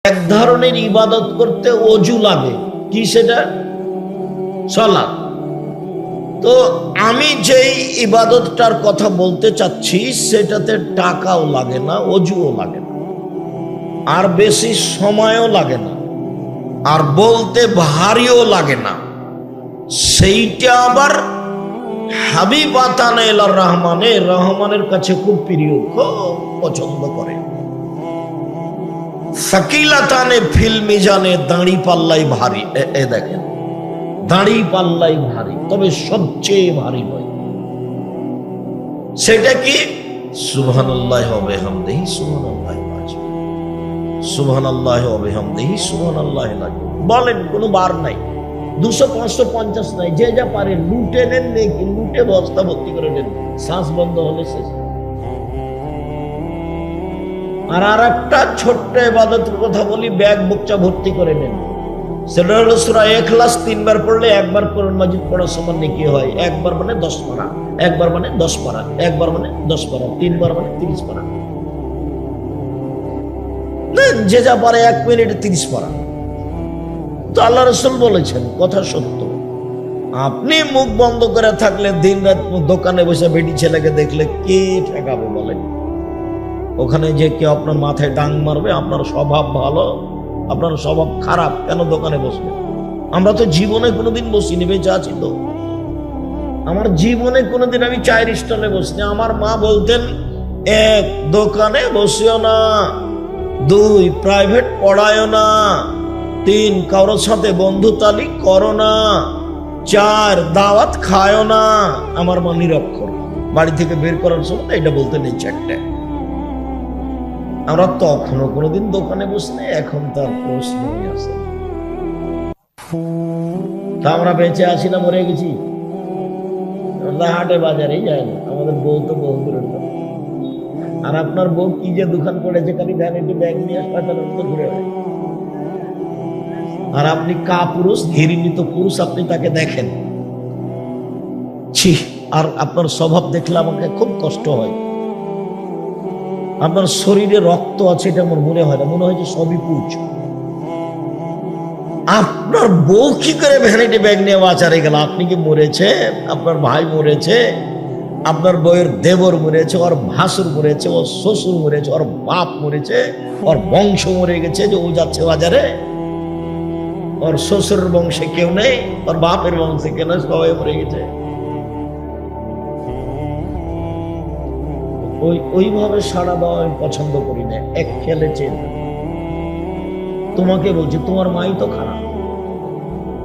এক ধরনের ইবাদত করতে অজু লাগে, কি সেটা? সালাত। তো আমি যেই ইবাদতটার কথা বলতে চাচ্ছি সেটাতে টাকাও লাগে না, অজুও লাগে না, আর বেশি সময়ও লাগে না, আর বলতে ভারীও লাগে না। সেইটা আবার হাবিব আতানা ইলার রহমানে, রহমানের কাছে খুব প্রিয়, খুব পছন্দ করে। সাকিলাতানে ফিল মিজানে, দাঁড়ি পাল্লাই ভারী। এ দেখেন, দাঁড়ি পাল্লাই ভারী, তবে সবচেয়ে ভারী নয়। সেটা কি? সুবহানাল্লাহি ওয়া বিহামদিহি সুবহানাল্লাহিল আযীম, সুবহানাল্লাহি ওয়া বিহামদিহি সুবহানাল্লাহিল আযীম। বলেন, কোনো বার নাই, 200, 500, 50 নাই, যে যা পারে লুটে নেন, নাকি লুটে বস্তা ভর্তি করে নেন, শ্বাস বন্ধ হলে শেষ। আর একটা ছোট্ট ইবাদতের কথা বলি, ব্যাগ বুকটা ভর্তি করে নেন। সেটা হলো সূরা ইখলাস 3 বার পড়লে একবার কোরআন মাজিদ পড়ার সমান নেকি হয়। একবার মানে 10 পারা, একবার মানে 10 পারা, একবার মানে 10 পারা, 3 বার মানে 30 পারা। যে যা পারে 1 মিনিটে 30 পারা। তো আল্লাহ রাসূল বলেছেন, কথা সত্য। আপনি মুখ বন্ধ করে থাকলে, দিন রাত দোকানে বসে বেটি ছেলেকে দেখলে কে ঠেকাবে বলেন? ওখানে যে কেউ আপনার মাথায় ডাং মারবে? আপনার স্বভাব ভালো, আপনার স্বভাব খারাপ, কেন দোকানে বসবে? আমরা তো জীবনে কোনোদিন বসিনি, বেঁচে আছি তো। আমার জীবনে কোনোদিন আমি চায়ের স্টলে বসিনি। আমার মা বলতেন, 1, দোকানে বসিও না, 2, প্রাইভেট পড়ায়ও না, 3, কারোর সাথে বন্ধুতালি করো না, 4, দাওয়াত খায়ও না। আমার মা নিরক্ষর, বাড়ি থেকে বের করার সময় এটা বলতে নেই 4টে। আমরা তখনও কোনোদিন দোকানে বসিনি, এখন তার প্রশ্নই আসে। তা আমরা বেঁচে আছি না মরে গেছি? হাটে বাজারেই যায় না, আমাদের বউ তো বহু দূরের কথা। আর আপনার বউ কি যে দোকান করেছে, খালি ভ্যানিটি ব্যাগ নিয়ে ঘুরে বেড়ায়। আর আপনি কাপুরুষ, ঘৃণিত পুরুষ, আপনি তাকে দেখেন, ছি। আর আপনার স্বভাব দেখলে আমাকে খুব কষ্ট হয়। আপনার শরীরে রক্ত আছে, এটা আমার মনে হয় না, মনে হয় যে সবই পুজ। আপনার বউ কি করে ভ্যানিটি ব্যাগ নিয়ে বাজারে গেল? আপনি কি মরেছে? আপনার ভাই মরেছে, আপনার বউয়ের দেবর মরেছে, ওর ভাসুর মরেছে, ওর শ্বশুর মরেছে, ওর বাপ মরেছে, ওর বংশ মরে গেছে, যে ও যাচ্ছে বাজারে। ওর শ্বশুরের বংশে কেউ নেই, ওর বাপের বংশে কেউ নেই, সবাই মরে গেছে। ওইভাবে সাড়া দেওয়া আমি পছন্দ করি না, এক খেলে চেয়ে। তোমাকে বলছি, তোমার মাই তো খারাপ,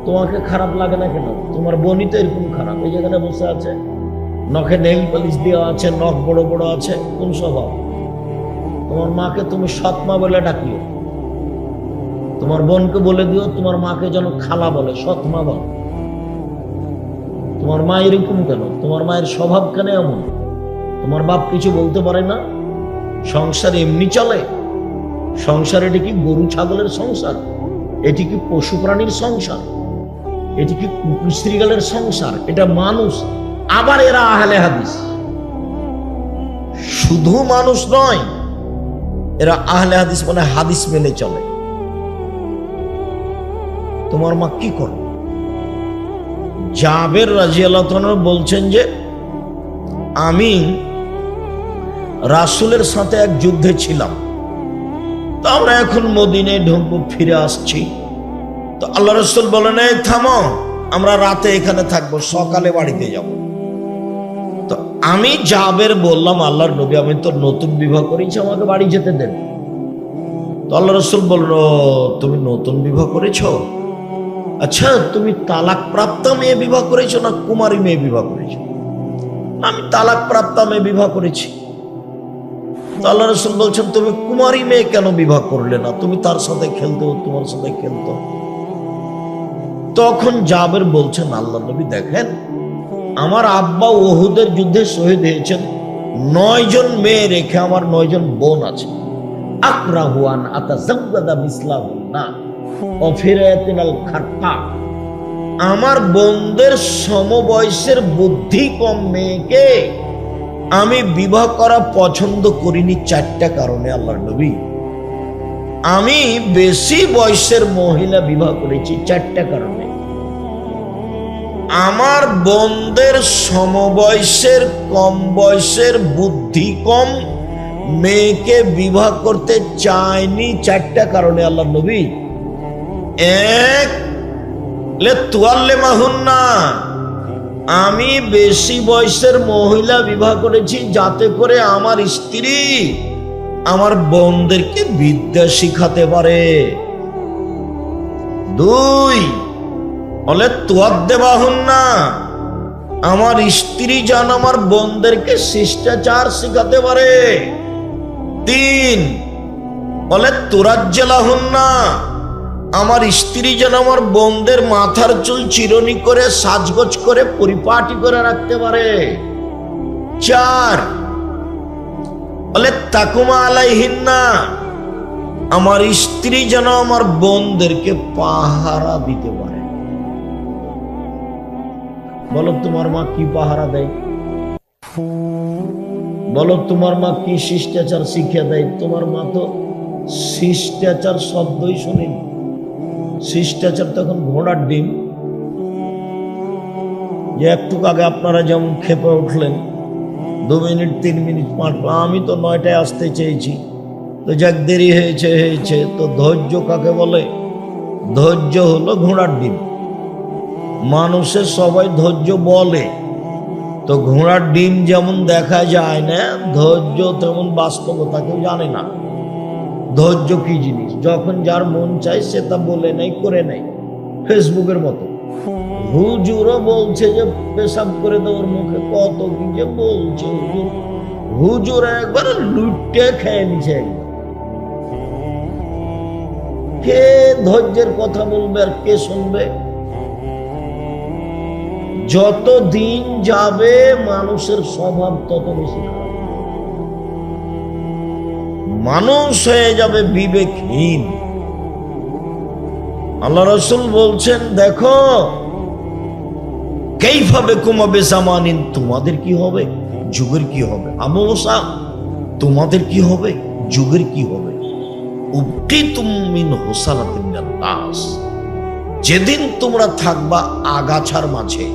তোমাকে খারাপ লাগে না কেন? তোমার বোনই তো এরকম খারাপ, এই যেখানে বসে আছে, নখে নেইল পলিশ দেওয়া আছে, নখ বড় বড় আছে, কোন স্বভাব? তোমার মাকে তুমি সৎমা বলে ডাকিও, তোমার বোনকে বলে দিও তোমার মাকে যেন খালা বলে, সৎমা বল। তোমার মা এরকম কেন? তোমার মায়ের স্বভাব কেন এমন? তোমার বাপ কিছু বলতে পারে না? সংসার এমনি চলে? সংসার এটি কি গরু ছাগলের সংসার? এটি কি পশু প্রাণীর সংসার? এটি কি কুকুর শ্রীগালের সংসার? এটা মানুষ। আবার এরা আহলে হাদিস, শুধু মানুষ নয়, এরা আহলে হাদিস, মানে হাদিস মেনে চলে। তোমার মা কি করে? জাবের রাদিয়াল্লাহু তাআলা বলছেন যে, আমি রাসূলের সাথে এক যুদ্ধে ছিলাম, তো আমরা এখন মদিনায় ঢুকবো, ফিরে আসছি। তো আল্লাহ রাসূল বলেন, এই থামো, আমরা রাতে এখানে থাকবো, সকালে বাড়িতে যাব। তো আমি জাবের বললাম, আল্লাহর নবী, আমি তো নতুন বিবাহ করেছি, আমাকে বাড়ি যেতে দেন। তো আল্লাহ রাসূল বলল, তুমি নতুন বিবাহ করেছো? আচ্ছা, তুমি তালাক প্রাপ্তা মেয়ে বিবাহ করেছো না কুমারী মেয়ে বিবাহ করেছো? আমি তালাক প্রাপ্তা মেয়ে বিবাহ করেছি। তো আল্লাহ রাসূল বলছেন, তুমি কুমারী মেয়ে কেন বিবাহ করলে না? তুমি তার সাথে খেলতো, তোমার সাথে খেলতো। তখন জাবের বলছেন, আল্লাহ নবী দেখেন, আমার আব্বা উহুদের যুদ্ধে শহীদ হয়েছেন, 9 জন মেয়ে রেখে আমার 9 জন বোন আছে। আকরাহুয়ান আতাজাওয়াদা মিসলাহুন্না অফিরাতিনাল খারকা, আমার বোনদের সমবয়সের বুদ্ধি কম মেয়েকে আমি বিবাহ করা পছন্দ করিনি 4টা কারণে। আল্লাহর নবী, আমি বেশি বয়সের মহিলা বিবাহ করেছি 4টা কারণে। আমার বোনদের সমবয়সের কম বয়সের বুদ্ধি কম মেয়েকে বিবাহ করতে চায়নি 4টা কারণে আল্লাহ নবী। এক, লেতুয়াল্লেমাহুন্না, আমি বেশি বয়সের মহিলা বিবাহ করেছি যাতে করে আমার স্ত্রী আমার বোনদেরকে বিদ্যা শিখাতে পারে। 2, বলে তুয়াদ্দেবাহুন্না, আমার স্ত্রী যেন আমার বোনদেরকে শিষ্টাচার শিখাতে পারে। 3, বলে তুরাজ্জেলাহুন্না, আমার স্ত্রী যেন আমার বোনদের মাথার চুল চিরনি করে সাজগোজ করে পরিপাটি করে রাখতে পারে। 4, বলে তাকুমা আলাইহিন্না, আমার স্ত্রী যেন আমার বোনদেরকে পাহারা দিতে পারে। বলো তোমার মা কি পাহারা দেয়? বলো তোমার মা কি শিষ্টাচার শিখিয়ে দেয়? তোমার মা তো শিষ্টাচার শব্দই শোনেনি। শিষ্টাচার তখন ঘোড়ার ডিম। যে একটু আগে আপনারা যেমন খেপে উঠলেন, 2 মিনিট 3 মিনিট 5, আমি তো 9টায় আসতে চেয়েছি, তো যাক দেরি হয়েছে। তো ধৈর্য কাকে বলে? ধৈর্য হলো ঘোড়ার ডিম। মানুষের সবাই ধৈর্য বলে, তো ঘোড়ার ডিম যেমন দেখা যায় না, ধৈর্য তেমন বাস্তবতা কেউ জানে না। ধৈর্য কি জিনিস? যখন যার মন চায় সে তা বলে নেই, করে নেই, ফেসবুকের মতো। হুজুরও বলছে যে পেশাব করে দেওয়ার মুখে, কত কি যে বলছে হুজুর। হুজুর একবার লুটে খেয়ে নিছে একবার। কে ধৈর্যের কথা বলবে আর কে শুনবে? যত দিন যাবে মানুষের স্বভাব তত বেশি খারাপ, মানুষ হয়ে যাবে বিবেকহীন। আল্লাহ রাসূল বলছেন, দেখো কাইফা বিকুম বিজামানিন, তোমাদের কি হবে, যুগের কি হবে। আবু মুসা, তোমাদের কি হবে, যুগের কি হবে। উবকিতুম মিন হুসালাতিন নাস, যেদিন তোমরা থাকবা আগাছার মাঝে,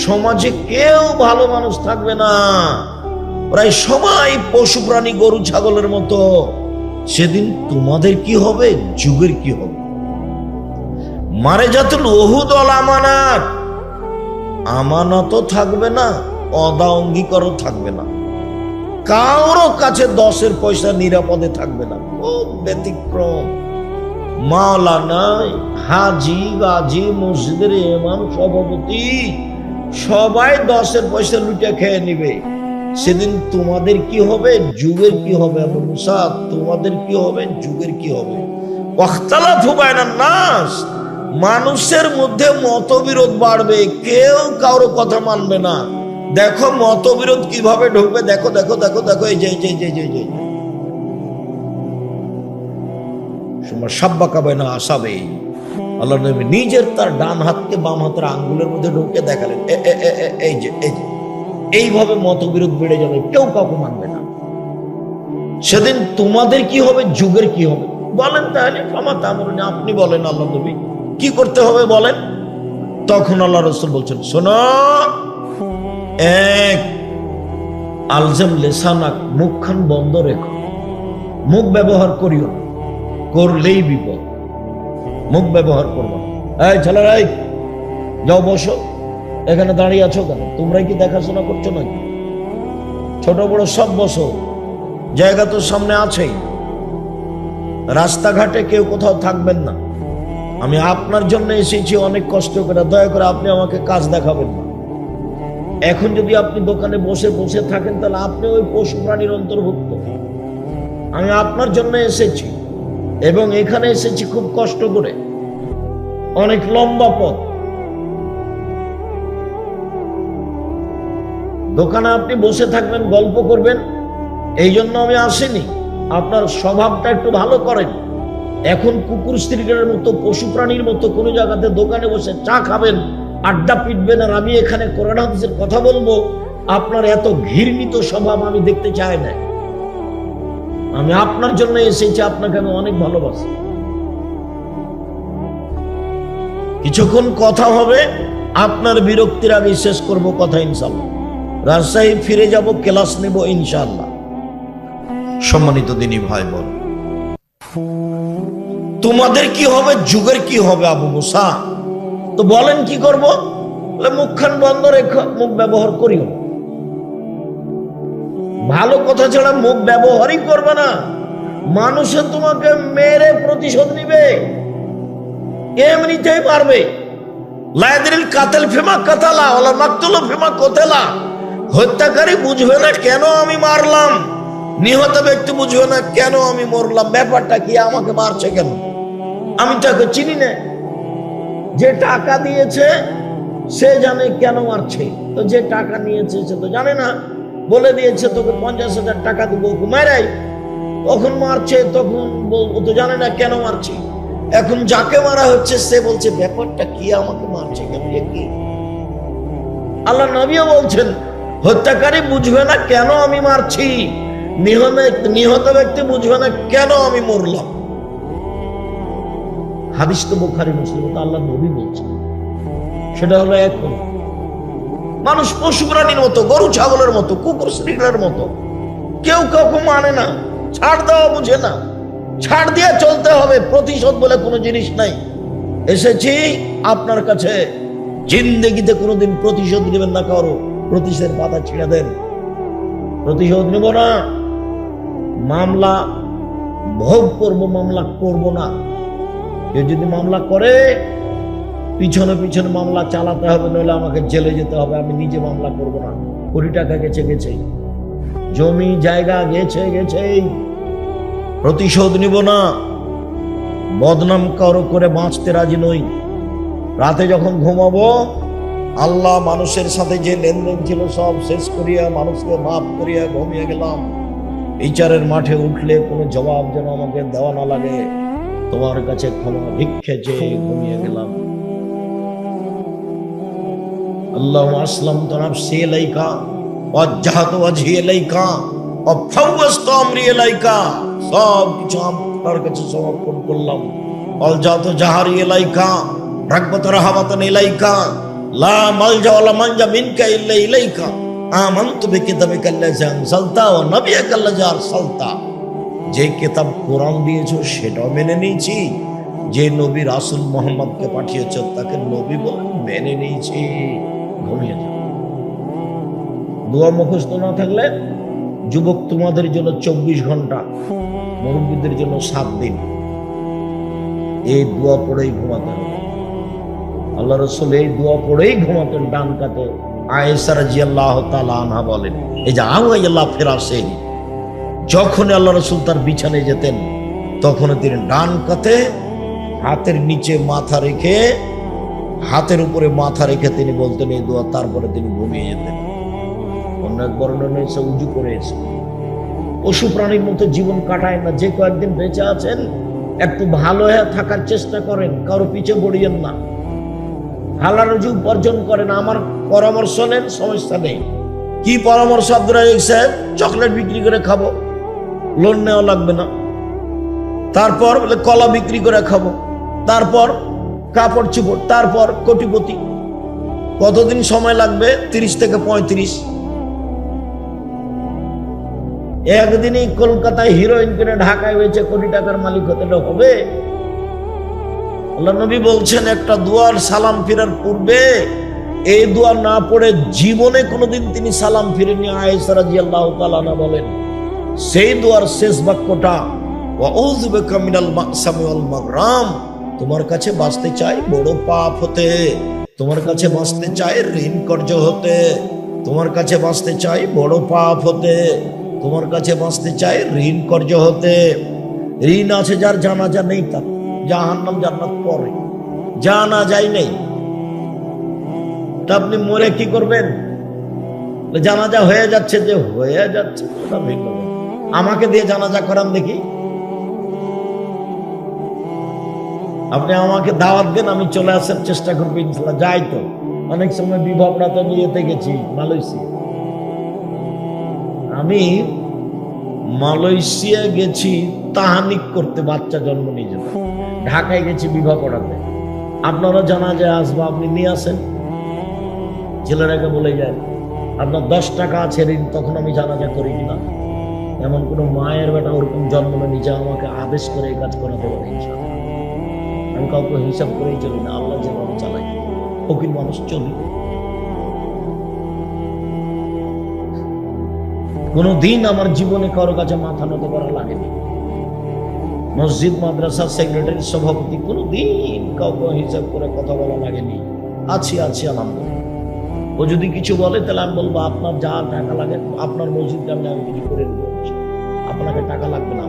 সমাজে কেউ ভালো মানুষ থাকবে না, প্রায় সবাই পশু প্রাণী গরু ছাগলের মতো। সেদিন তোমাদের কি হবে, যুগের কি হবে। মারে জাতুল ওহুদ ওয়াল আমানাত, আমানতও থাকবে না, অদা অঙ্গীকারও থাকবে না, কারো কাছে 10 পয়সা নিরাপদে থাকবে না। খুব ব্যতিক্রম। মাওলানা, হাজি, গাজী, মসজিদের ইমাম, সভাপতি সবাই 10 পয়সা লুটে খেয়ে নিবে। সেদিন তোমাদের কি হবে, যুগের কি হবে। আবু মুসা, তোমাদের কি হবে, যুগের কি হবে। ওয়াখতালাফু বাইনান নাস, মানুষের মধ্যে মতবিরোধ বাড়বে, কেউ কারো কথা মানবে না। দেখো মতবিরোধ কিভাবে ঢুকবে, দেখো দেখো দেখো দেখো, এই যে সাব্বাকা বাইনা আসাবে। আল্লাহ নবী নিজের তার ডান হাতকে বাম হাতের আঙ্গুলের মধ্যে ঢুকে দেখালেন, এই যে এইভাবে মতবিরোধ বেড়ে যাবে, কেউ কাউকে মানবে না। সেদিন তোমাদের কি হবে, যুগের কি হবে। বলেন তাহলে, আপনি বলেন আল্লাহ নবী কি করতে হবে বলেন। তখন আল্লাহ রাসূল বলছেন, শোনো, 1, আলজাম লিসানাক, মুখখান বন্ধ রেখো, মুখ ব্যবহার করিও না, করলেই বিপদ। মুখ ব্যবহার করবো না। এই ছেলেরা, যাও বসো, এখানে দাঁড়িয়ে আছো কেন? তোমরাই কি দেখাশোনা করছো নাকি? ছোট বড় সব বসো, জায়গা তো সামনে আছেই। রাস্তাঘাটে কেউ কোথাও থাকবেন না। আমি আপনার জন্য এসেছি অনেক কষ্ট করে, দয়া করে আপনি আমাকে কাজ দেখাবেন না। এখন যদি আপনি দোকানে বসে বসে থাকেন তাহলে আপনি ওই পশু প্রাণীর অন্তর্ভুক্ত। আমি আপনার জন্য এসেছি এবং এখানে এসেছি খুব কষ্ট করে, অনেক লম্বা পথ। দোকানে আপনি বসে থাকবেন, গল্প করবেন, এই জন্য আমি আসিনি। আপনার স্বভাবটা একটু ভালো করেন। এখন কুকুর স্ত্রীদের মতো, পশু প্রাণীর মতো কোনো জায়গাতে দোকানে বসে চা খাবেন, আড্ডা পিটবেন, আর আমি এখানে কোরআন হাদিসের কথা বলবো, আপনার এত ঘৃণিত স্বভাব আমি দেখতে চাই না। আমি আপনার জন্য এসেছি, আপনাকে আমি অনেক ভালোবাসি। কিছুক্ষণ কথা হবে, আপনার বিরক্তির আগে শেষ করব কথা ইনশাআল্লাহ। রাজশাহী ফিরে যাব, ক্লাস নেব ইনশাআল্লাহ। সম্মানিত দিনী ভাই বোন, তোমাদের কি হবে, যুগের কি হবে আবু মুসা? তো বলেন কি করব? বলে মুখখান বন্ধ রেখো, মুখ ব্যবহার করিও। ভালো কথা ছাড়া মুখ ব্যবহারই করবে না। মানুষে তোমাকে মেরে প্রতিশোধ নিবে, এমনিতেই মারবে। লাইদিল কাতেল ফিমা কাতালা ওয়ালা মাকতুলু ফিমা কুতিলা। হত্যাকারী বুঝবে না কেন আমি মারলাম, নিহত ব্যক্তি বুঝবে না কেন আমি মরলাম। ব্যাপারটা কি, আমাকে মারছে কেন? আমি তাকে চিনি না। যে টাকা দিয়েছে সে জানে কেন মারছে, তো যে টাকা নিয়েছে সে তো জানে না। বলে দিয়েছে তোকে 50,000 টাকা দেবো, মারাই, তখন মারছে, তখন ও তো জানে না কেন মারছে। এখন যাকে মারা হচ্ছে সে বলছে ব্যাপারটা কি, আমাকে মারছে কেন? কি আল্লাহ নবীও বলছেন হত্যাকারী বুঝবে না কেন আমি মারছি, নিহত ব্যক্তি বুঝবে না কেন আমি মরলাম। হাদিস তো বুখারী মুসলিম, তো আল্লাহ নবী বলছেন। সেটা হলো এখন মানুষ পশু প্রাণীর মতো, গরু ছাগলের মতো, কুকুর শ্রীলের মতো, কেউ কাউকে মানে না, ছাড় দেওয়া বুঝে না। ছাড় দিয়ে চলতে হবে, প্রতিশোধ বলে কোনো জিনিস নাই। এসেছি আপনার কাছে, জিন্দেগিতে কোনোদিন প্রতিশোধ নেবেন না কারো, প্রতিশোধের পাতা ছিঁড়ে দেন। প্রতিশোধ নেব না, মামলা ভোগ করব, মামলা করব না। কেউ যদি মামলা করে পিছনে পিছনে মামলা চালাতে হবে, নইলে আমাকে জেলে যেতে হবে। আমি নিজে মামলা করব না। কোটি টাকা গেছে গেছে, জমি জায়গা গেছে গেছে, প্রতিশোধ নিব না। বদনাম কারো করে বাঁচতে রাজি নই। রাতে যখন ঘুমাবো, আল্লাহ মানুষের সাথে যে লেনদেন ছিল সব শেষ করিয়া, মানুষকে মাফ করিয়া ঘুমিয়ে গেলাম। বিচারের মাঠে উঠলে কোনো জবাব যেন আমাকে দেওয়া না লাগে, তোমার কাছে ক্ষমা ভিক্ষে চেয়ে ঘুমিয়ে গেলাম। আল্লাহুম্মা আসলামতু নাফসি ইলাইকা ওয়াজ্জাহতু ওয়াজহি ইলাইকা ওয়া ফাওয়াজতু আমরি ইলাইকা। সব কিছু আপনার কাছে সমর্পণ করলাম। আলজাতু জাহারি ইলাইকা রাগবাত রাহাবাতান ইলাইকা লা মালজা ওয়ালা মানজা মিনকা ইল্লা ইলাইকা। আমানতু বিকিতাবিকা আল্লাযী আনজালতা ওয়া নাবিয়্যাকা আল্লাযী আরসালতা। যে কিতাব কোরআন দিয়েছো সেটাও মেনে নিয়েছি, যে নবী রাসূল মুহাম্মদকে পাঠিয়েছো তাকে নবী বলে মেনে নিয়েছি। ঘুমিয়ে যাও। দোয়া মুখস্থ না থাকলে, যুবক তোমাদের জন্য 24 ঘন্টা, মুরব্বীদের জন্য 7 দিন, এই দোয়া পড়েই ঘুমাতে হবে। আল্লাহ রাসূল এই দোয়া পড়েই ঘুমাতেন ডান কাতে। আয়েশা রাদিয়াল্লাহু তাআলা আনহা বলেন, এই যে আওয়াইয়াল্লাহ ফিরাসে, যখন আল্লাহ রাসূল তার বিছানায় যেতেন তখন তিনি ডান কাতে হাতের নিচে মাথা রেখে, হাতের উপরে মাথা রেখে তিনি বলতেন এই দোয়া, তারপরে তিনি ঘুমিয়ে যেতেন। অনেক বর্ণনা এসে উজু করে এসে পশু প্রাণীর মতো জীবন কাটায় না। যে কয়েকদিন বেঁচে আছেন একটু ভালো হয়ে থাকার চেষ্টা করেন, কারো পিছে পড়িয়েন না, হালাল রুজি উপার্জন করেন। আমার পরামর্শ নেন, সমস্যা নেই। কি পরামর্শ আব্দুর রাজ্জাক সাহেব? চকলেট বিক্রি করে খাবো, লোন নেওয়া লাগবে না। তারপর বলে কলা বিক্রি করে খাবো, তারপর কাপড় চুপড়, তারপর কোটিপতি। কতদিন সময় লাগবে? 30 থেকে 35। একদিনই কলকাতায় হিরোইন কিনে ঢাকায় হয়েছে কোটি টাকার মালিক হতে হবে? আল্লাহ নবী বলছেন একটা দুয়ার সালাম ফিরার পূর্বে এই দোয়া না পড়ে জীবনে কোনোদিন তিনি সালাম ফিরেননি। আয়েশা রাদিয়াল্লাহু তাআলা আনহা বলেন, সেই দোয়ার শেষ বাক্যটা ওয়াউযু বিকা মিনাল মাকসামি ওয়াল মাগরাম। তোমার কাছে বাঁচতে চাই বড় পাপ হতে, তোমার কাছে বাঁচতে চাই ঋণ কর্য হতে, তোমার কাছে বাঁচতে চাই বড় পাপ হতে, তোমার কাছে বাঁচতে চাই ঋণ কর্য হতে। ঋণ আছে যার, জানাজা নেই তার, জাহান্নাম জান্নাত পরে, জানা যায় নেই। তা আপনি মরে কি করবেন? জানাজা হয়ে যাচ্ছে, যে হয়ে যাচ্ছে আমাকে দিয়ে জানাজা করান দেখি। আপনি আমাকে দাওয়াত দেন, আমি চলে আসার চেষ্টা করবো ইনশাআল্লাহ। যাই তো অনেক সময় বিভাবনা তো নিয়েতে গেছি মালয়েশিয়া। আমি মালয়েশিয়া গেছি তাহানিক করতে, বাচ্চা জন্ম নিয়ে যেতে। ঢাকায় গেছি বিবাহ করাতে। আপনারা জানা যায় আসবো, আপনি নিয়ে আসেন, ছেলেরাকে বলে যায় আপনার 10 টাকা আছে ঋণ, তখন আমি জানাজা করি কিনা। এমন কোন মায়ের বেটা ওরকম জন্ম না নিজে আমাকে আদেশ করে এই কাজ করাতে পারে ইনশাআল্লাহ। আমি কাউকে হিসাব করেই চলি না, আল্লাহ যেভাবে চালাই ফকির মানুষ চলি। কোনদিন আমার জীবনে কারো কাছে মাথা নত করা লাগেনি। মসজিদ মাদ্রাসার সেক্রেটারি সভাপতি, কোনদিন কাউকে হিসাব করে কথা বলা লাগেনি। আছি আলহামদুলিল্লাহ। ও যদি কিছু বলে তাহলে আমি বলবো আপনার যা টাকা লাগে আপনার মসজিদকে আমি কিছু করে দেবো, আপনাকে টাকা লাগবে না।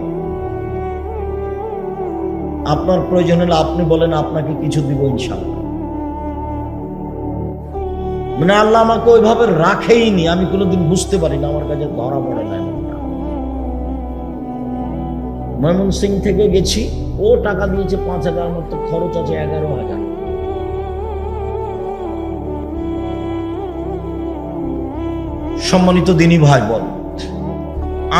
আপনার প্রয়োজন হলে আপনি বলেন, আপনাকে কিছু দিব ইনশাআল্লাহ। মানে আল্লাহ আমাকে ওইভাবে রাখেইনি, আমি কোনোদিন বুঝতে পারি না, আমার কাছে ধরা পড়ে না। ময়মনসিং থেকে গেছি, ও টাকা দিয়েছে 5,000 মতো, খরচ আছে 11,000। সম্মানিত দিনী ভাই বল,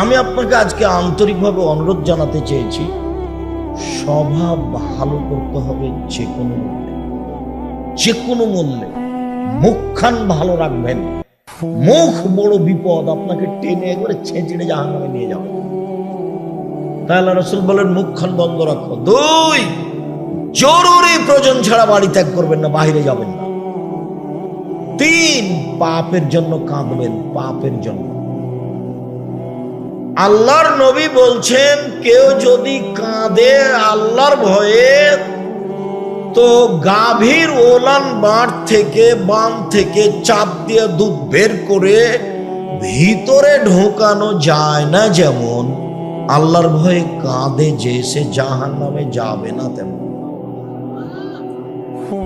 আমি আপনাকে আজকে আন্তরিকভাবে অনুরোধ জানাতে চেয়েছি, স্বভাব ভালো করতে হবে যে কোনো মূল্যে, যে কোনো মূল্যে। মুখখান ভালো রাখবেন, মুখ বড় বিপদ, আপনাকে টেনে একবারে ছেঁচড়ে জাহান্নামে নিয়ে যাবে। তাই আল্লাহ রাসূল বলেন মুখখান বন্ধ রাখো। 2, জরুরি প্রয়োজন ছাড়া বাড়ি ত্যাগ করবেন না, বাইরে যাবেন না। 3, পাপের জন্য কাঁদবেন, পাপের জন্য। আল্লাহর নবী বলছেন কেউ যদি কাঁদে আল্লাহর ভয়ে, তো গাভীর ওলান বাঁট থেকে বাম থেকে চাপ দিয়ে দুধ বের করে ভিতরে ঢোকানো যায় না, যেমন আল্লাহর ভয়ে কাঁদে যে সে জাহান্নামে যাবে না তেমন।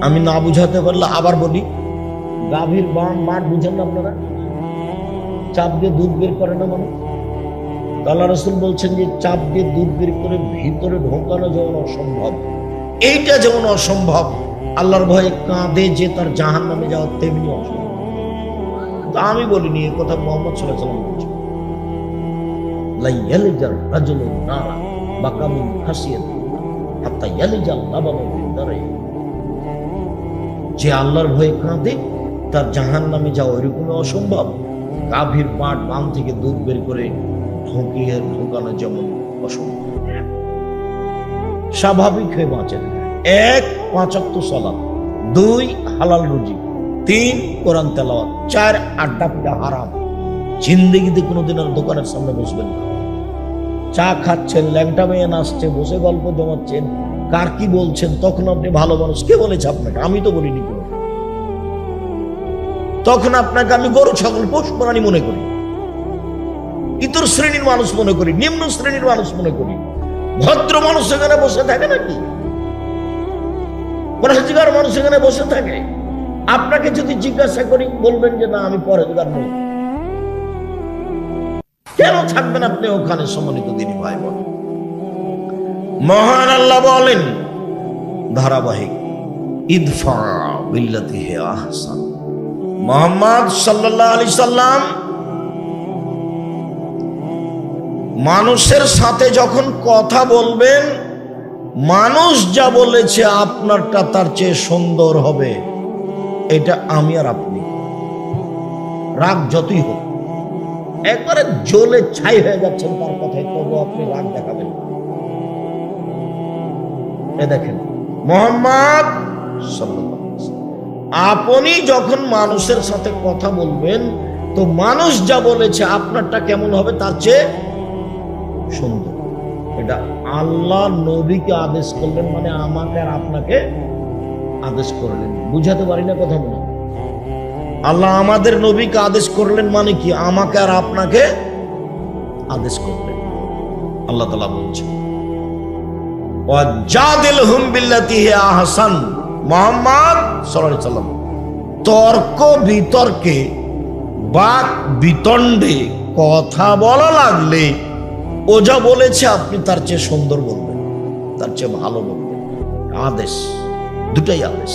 আমি না বুঝাতে পারলে আবার বলি, গাভীর বাম মাঠ বুঝেন না আপনারা, চাপ দিয়ে দুধ বের করে না মানুষ। আল্লাহ রাসূল বলছেন যে চাপ দিয়ে দুধ বের করে ভিতরে ঢোকানো যেমন অসম্ভব, এইটা যেমন অসম্ভব, আল্লাহর ভয়ে কাঁদে যে তার জাহান্নামে যাওয়া তেমনি অসম্ভব। তা আমি বলিনি, এ কথা মুহাম্মদ সাল্লাল্লাহু আলাইহি ওয়াসাল্লাম বলছেন। লা ইয়ালিজার রাজুলুন নারা বাকা মিন খাসিয়াতিল্লাহ হাত্তা ইয়ালিজাল লাবানু ফিদ দারাই। যে আল্লাহর ভয়ে কাঁদে তার জাহান্নামে যাওয়া এরকমই অসম্ভব, গাভীর পাট বাম থেকে দুধ বের করে ঢোকানো যেমন অসম্ভব। স্বাভাবিক হয়ে বাঁচেন। 1, 5 ওয়াক্ত সালাত, 2, হালাল রুজি, 3, কোরআন তেলাওয়াত, 4, আড্ডা পিটা হারাম। জিন্দেগিতে কোনোদিন আর দোকানের সামনে বসবেন না। চা খাচ্ছেন, ল্যাংটা মেয়ে নাচছে, বসে গল্প জমাচ্ছেন, কার কি বলছেন, তখন আপনি ভালো মানুষ। কে বলেছে আপনাকে? আমি তো বলিনি কোনো। তখন আপনাকে আমি গরু ছাগল পশু প্রাণী মনে করি, ইতর শ্রেণীর মানুষ মনে করি, নিম্ন শ্রেণীর মানুষ মনে করি। ভদ্র মানুষ এখানে বসে থাকে নাকি? পরেজগার মানুষ এখানে বসে থাকে? আপনাকে যদি জিজ্ঞাসা করি বলবেন যে না আমি পরেজগার নই। কেন থাকবেন আপনি ওখানে? সম্মানিত দিনী ভাই বোন, মহান আল্লাহ বলেন ধারাবাহিক, ইদফা বিল্লাতি হি আহসান। মুহাম্মদ সাল্লাল্লাহু আলাইহি সাল্লাম মানুষের সাথে যখন কথা বলবেন, মানুষ যা বলেছে আপনারটা তার চেয়ে সুন্দর হবে, এটা আমি আর আপনি। রাগ যতই হোক, একবারে জ্বলে ছাই হয়ে যাচ্ছেন তার কথায়, তবু আপনি রাগ দেখাবেন না। এ দেখেন মুহাম্মদ সাল্লাল্লাহু আলাইহি ওয়াসাল্লাম, আপনি যখন মানুষের সাথে কথা বলবেন, তো মানুষ যা বলেছে আপনারটা কেমন হবে তার চেয়ে সুন্দর। এটা আল্লাহ নবীকে আদেশ করলেন, মানে আমাকে আর আপনাকে আদেশ করলেন। বুঝাতে পারি না কথা বলে? আল্লাহ আমাদের নবীকে আদেশ করলেন মানে কি? আমাকে আর আপনাকে আদেশ করলেন। আল্লাহ তাআলা বলছেন ওয়াজাদিলহুম বিল্লাতি হি আহসান। মুহাম্মদ সাল্লাল্লাহু আলাইহি সাল্লাম তর্ক বিতর্কে, বাক বিতণ্ডে কথা বলা লাগলে ও যা বলেছে আপনি তার চেয়ে সুন্দর বলবেন, তার চেয়ে ভালো বলবেন। আদেশ, দুটাই আদেশ।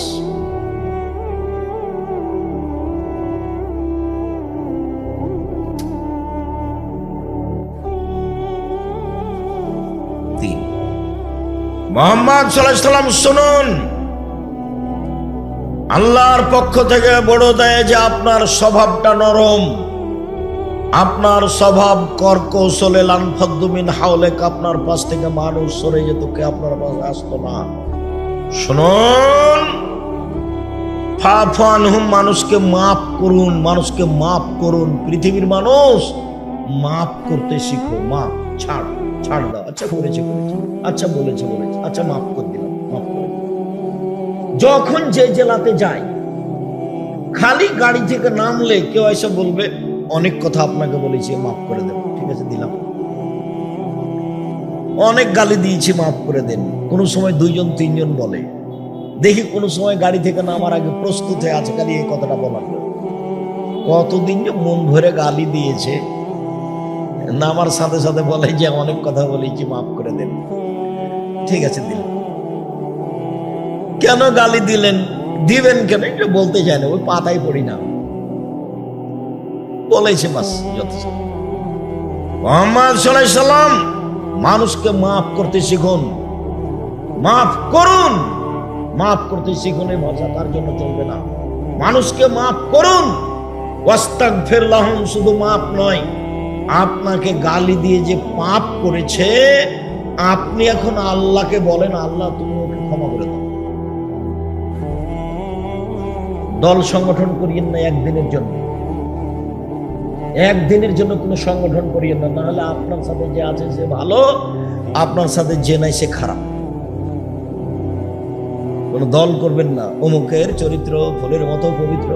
মুহাম্মদ সাল্লাল্লাহু আলাইহি সাল্লাম শুনুন, আল্লাহর পক্ষ থেকে বড় দেয় যে আপনার স্বভাবটা নরম, আপনার স্বভাব কর্কশলে লানফাদ্দু মিন হাওলেক, আপনার পাশ থেকে মানুষ সরে যেত, কে আপনার পাশে আসতো না। শুনুন, ফাফু আনহুম, মানুষকে মাফ করুন, মানুষকে মাফ করুন। পৃথিবীর মানুষ মাফ করতে শিখো। মাফ, ছাড় ছাড় দাও, আচ্ছা করেছে, আচ্ছা বলেছে, আচ্ছা মাফ করে দিলাম, মাফ করে দিলাম। যখন যে জেলাতে যাই, খালি গাড়ি থেকে নামলে কেউ এসে বলবে অনেক কথা আপনাকে বলেছি, মাফ করে দেব, ঠিক আছে দিলাম। অনেক গালি দিয়েছি, মাফ করে দেন। কোন সময় 2জন 3জন বলে, দেখি কোন সময় গাড়ি থেকে নামার আগে প্রস্তুত হয়ে আছে খালি এই কথাটা বলার জন্য। কতদিন যে মন ভরে গালি দিয়েছে, নামার সাথে সাথে বলে যে অনেক কথা বলেছি, মাফ করে দেন, ঠিক আছে দিলাম। কেন গালি দিলেন, দিবেন কেন এটা বলতে চায় না, ওই পাতায় পড়ি না, বলেছে বাস যথেষ্ট। মুহাম্মদ সাল্লাল্লাহু আলাইহি সাল্লাম, মানুষকে মাফ করতে শিখুন, মাফ করুন, মাফ করতে শিখুন। এই ভাষা তার জন্য চলবে না। মানুষকে মাফ করুন, ওয়াস্তাগফির লাহুম, শুধু মাফ নয়, আপনাকে গালি দিয়ে যে পাপ করেছে, আপনি এখন আল্লাহকে বলেন, আল্লাহ তুমি ওকে ক্ষমা করে দাও। দল সংগঠন করিয়েন না একদিনের জন্য, একদিনের জন্য কোনো সংগঠন করিয়েন না, নাহলে আপনার সাথে যে আছে সে ভালো, আপনার সাথে যে নাই সে খারাপ। কোন দল করবেন না, অমুকের চরিত্র ফুলের মতো পবিত্র।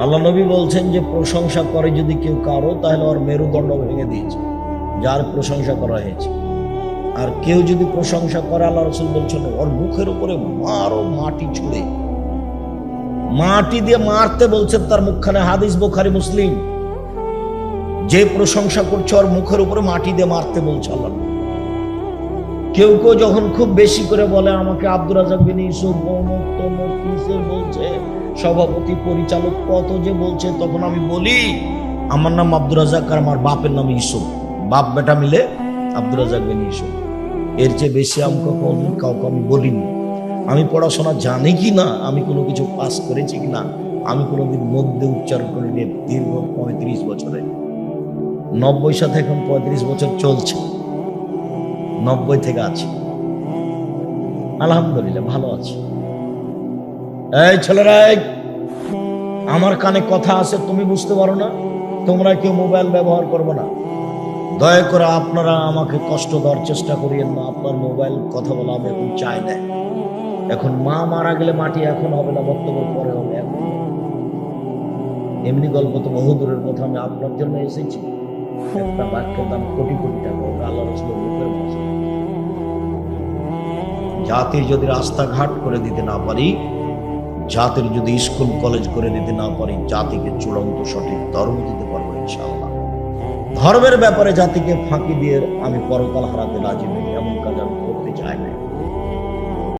আল্লাহ নবী বলছেন যে প্রশংসা করে যদি কেউ কারো, তাহলে ওর মেরুদণ্ড ভেঙে দিয়েছে, যার প্রশংসা করা হয়েছে। আর কেউ যদি প্রশংসা করে, আল্লাহ রাসূল বলছেন ওর মুখের উপরে মারো, মাটি ছুঁড়ে, মাটি দিয়ে মারতে বলছেন তার মুখখানে। হাদিস বুখারী মুসলিম। যে প্রশংসা করছে ওর মুখের উপরে মাটি দিয়ে মারতে বলছে আল্লাহ। কেউ কেউ যখন খুব বেশি করে বলে আমাকে আব্দুর রাজ্জাক বিন ইউসুফ অমুক তমুক কিসে বলছে, সভাপতি পরিচালক কত যে বলছে, তখন আমি বলি আমার নাম আব্দুর রাজ্জাক আর আমার বাপের নাম ইউসুফ, বাপ বেটা মিলে আব্দুর রাজ্জাক বিন ইউসুফ। এর চেয়ে বেশি আমাকে কাউকে আমি বলিনি। আমি পড়াশোনা জানি কি না, আমি কোনো কিছু পাস করেছি কিনা, আমি কোনোদিন মধ্যে উচ্চারণ করিনি দীর্ঘ 35 বছরে। 90 সাথে এখন 35 বছর চলছে, 90 থেকে আছি, আলহামদুলিল্লাহ ভালো আছি। এই ছেলেরা, আমার কানে কথা আছে, তুমি বুঝতে পারো না, তোমরা কেউ মোবাইল ব্যবহার করবে না, দয়া করে আপনারা আমাকে কষ্ট দেওয়ার চেষ্টা করিয়েন না। আপনার মোবাইল কথা বলা আমি এখন চাই না। এখন মা মারা গেলে মাটি এখন হবে না, বক্তব্য পরে হবে। এখন এমনি গল্প তো বহুদূরের কথা, আমি আপনার জন্য এসেছি। একটা বাক্যের দাম কোটি কোটি টাকা, ওটা আল্লাহ রাসূলের মুখের ভাষা। জাতির যদি রাস্তাঘাট করে দিতে না পারি, জাতির যদি স্কুল কলেজ করে দিতে না পারি, জাতিকে চূড়ান্ত সঠিক ধর্ম দিতে পারবো ইনশাআল্লাহ। ধর্মের ব্যাপারে জাতিকে ফাঁকি দিয়ে আমি পরকাল হারাতে রাজি নই।